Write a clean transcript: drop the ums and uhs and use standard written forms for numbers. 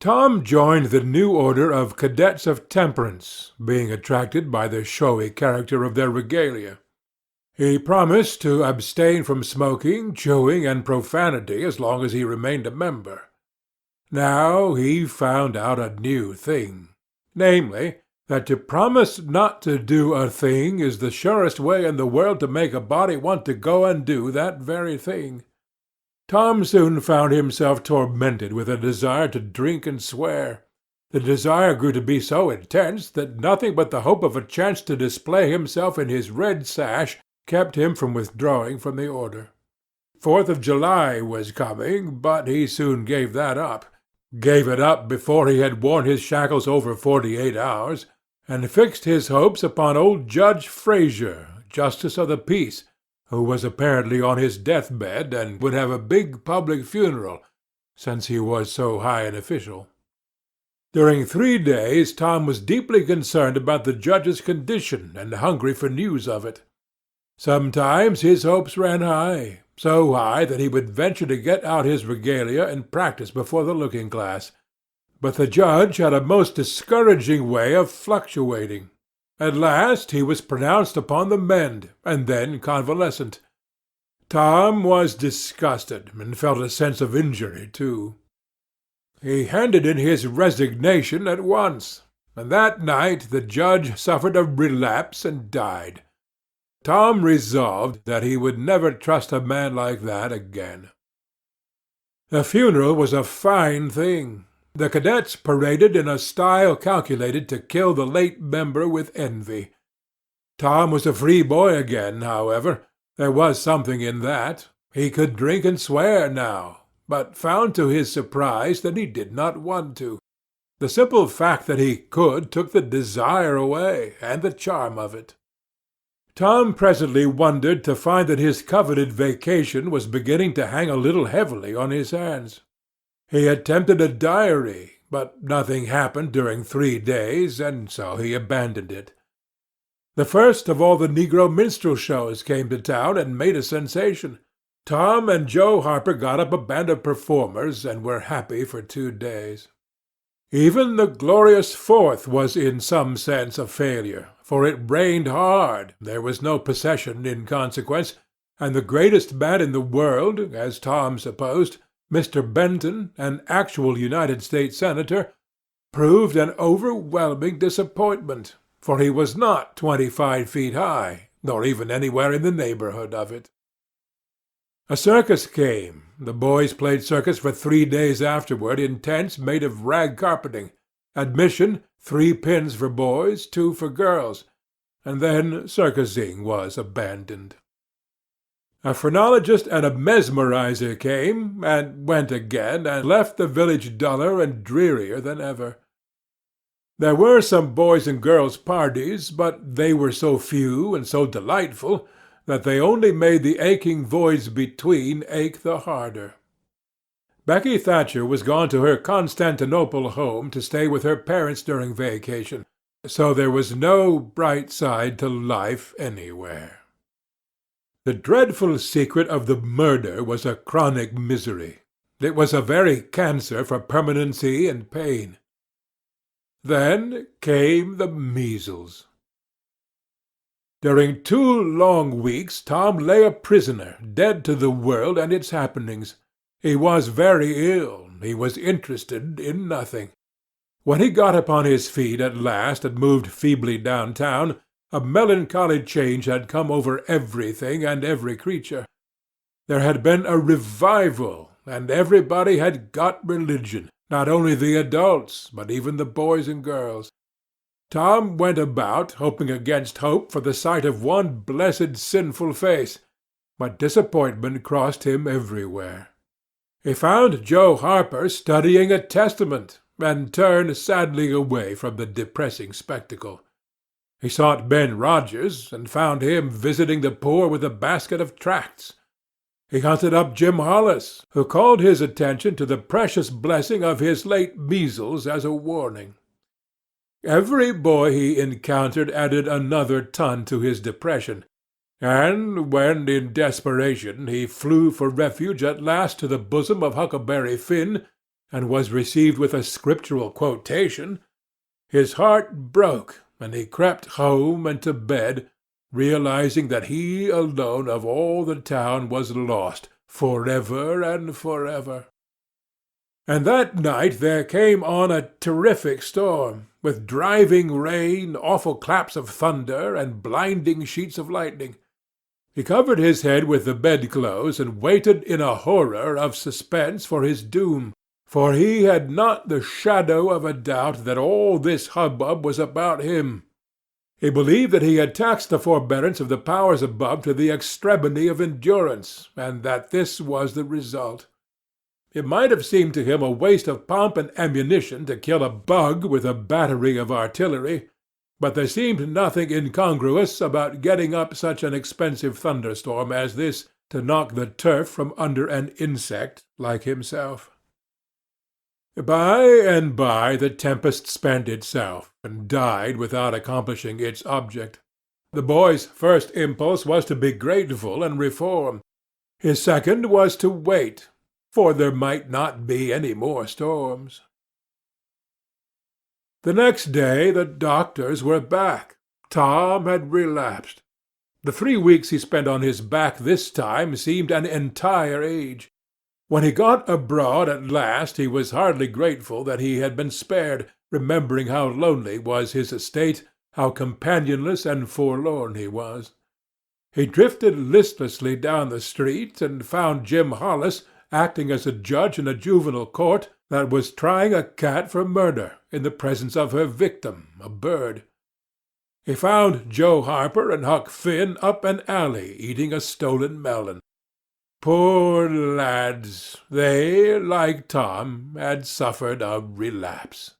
Tom joined the new order of Cadets of Temperance, being attracted by the showy character of their regalia. He promised to abstain from smoking, chewing, and profanity as long as he remained a member. Now he found out a new thing, namely, that to promise not to do a thing is the surest way in the world to make a body want to go and do that very thing. Tom soon found himself tormented with a desire to drink and swear. The desire grew to be so intense that nothing but the hope of a chance to display himself in his red sash kept him from withdrawing from the order. 4th of July was coming, but he soon gave that up. Gave it up before he had worn his shackles over 48 hours, and fixed his hopes upon old Judge Frazier, Justice of the Peace, who was apparently on his death-bed and would have a big public funeral, since he was so high an official. During 3 days Tom was deeply concerned about the judge's condition and hungry for news of it. Sometimes his hopes ran high, so high that he would venture to get out his regalia and practice before the looking-glass. But the judge had a most discouraging way of fluctuating. At last he was pronounced upon the mend, and then convalescent. Tom was disgusted, and felt a sense of injury too. He handed in his resignation at once, and that night the judge suffered a relapse and died. Tom resolved that he would never trust a man like that again. The funeral was a fine thing. The cadets paraded in a style calculated to kill the late member with envy. Tom was a free boy again, however. There was something in that. He could drink and swear now, but found to his surprise that he did not want to. The simple fact that he could took the desire away, and the charm of it. Tom presently wondered to find that his coveted vacation was beginning to hang a little heavily on his hands. He attempted a diary, but nothing happened during 3 days, and so he abandoned it. The first of all the negro minstrel shows came to town and made a sensation. Tom and Joe Harper got up a band of performers, and were happy for 2 days. Even the glorious 4th was in some sense a failure, for it rained hard, there was no procession in consequence, and the greatest man in the world, as Tom supposed, Mr. Benton, an actual United States Senator, proved an overwhelming disappointment, for he was not 25 feet high, nor even anywhere in the neighborhood of it. A circus came. The boys played circus for 3 days afterward in tents made of rag carpeting. Admission, 3 pins for boys, 2 for girls, and then circusing was abandoned. A phrenologist and a mesmerizer came, and went again, and left the village duller and drearier than ever. There were some boys' and girls' parties, but they were so few and so delightful that they only made the aching voids between ache the harder. Becky Thatcher was gone to her Constantinople home to stay with her parents during vacation, so there was no bright side to life anywhere. The dreadful secret of the murder was a chronic misery. It was a very cancer for permanency and pain. Then came the measles. During 2 long weeks Tom lay a prisoner, dead to the world and its happenings. He was very ill. He was interested in nothing. When he got upon his feet at last and moved feebly downtown, a melancholy change had come over everything and every creature. There had been a revival, and everybody had got religion, not only the adults, but even the boys and girls. Tom went about, hoping against hope for the sight of one blessed sinful face, but disappointment crossed him everywhere. He found Joe Harper studying a Testament, and turned sadly away from the depressing spectacle. He sought Ben Rogers, and found him visiting the poor with a basket of tracts. He hunted up Jim Hollis, who called his attention to the precious blessing of his late measles as a warning. Every boy he encountered added another ton to his depression, and when in desperation he flew for refuge at last to the bosom of Huckleberry Finn, and was received with a scriptural quotation, his heart broke, and he crept home and to bed, realizing that he alone of all the town was lost, forever and forever. And that night there came on a terrific storm, with driving rain, awful claps of thunder, and blinding sheets of lightning. He covered his head with the bedclothes and waited in a horror of suspense for his doom, for he had not the shadow of a doubt that all this hubbub was about him. He believed that he had taxed the forbearance of the powers above to the extremity of endurance, and that this was the result. It might have seemed to him a waste of pomp and ammunition to kill a bug with a battery of artillery, but there seemed nothing incongruous about getting up such an expensive thunderstorm as this to knock the turf from under an insect like himself. By and by the tempest spent itself, and died without accomplishing its object. The boy's first impulse was to be grateful and reform. His second was to wait, for there might not be any more storms. The next day the doctors were back. Tom had relapsed. The 3 weeks he spent on his back this time seemed an entire age. When he got abroad at last he was hardly grateful that he had been spared, remembering how lonely was his estate, how companionless and forlorn he was. He drifted listlessly down the street, and found Jim Hollis acting as a judge in a juvenile court that was trying a cat for murder in the presence of her victim, a bird. He found Joe Harper and Huck Finn up an alley eating a stolen melon. Poor lads! They, like Tom, had suffered a relapse.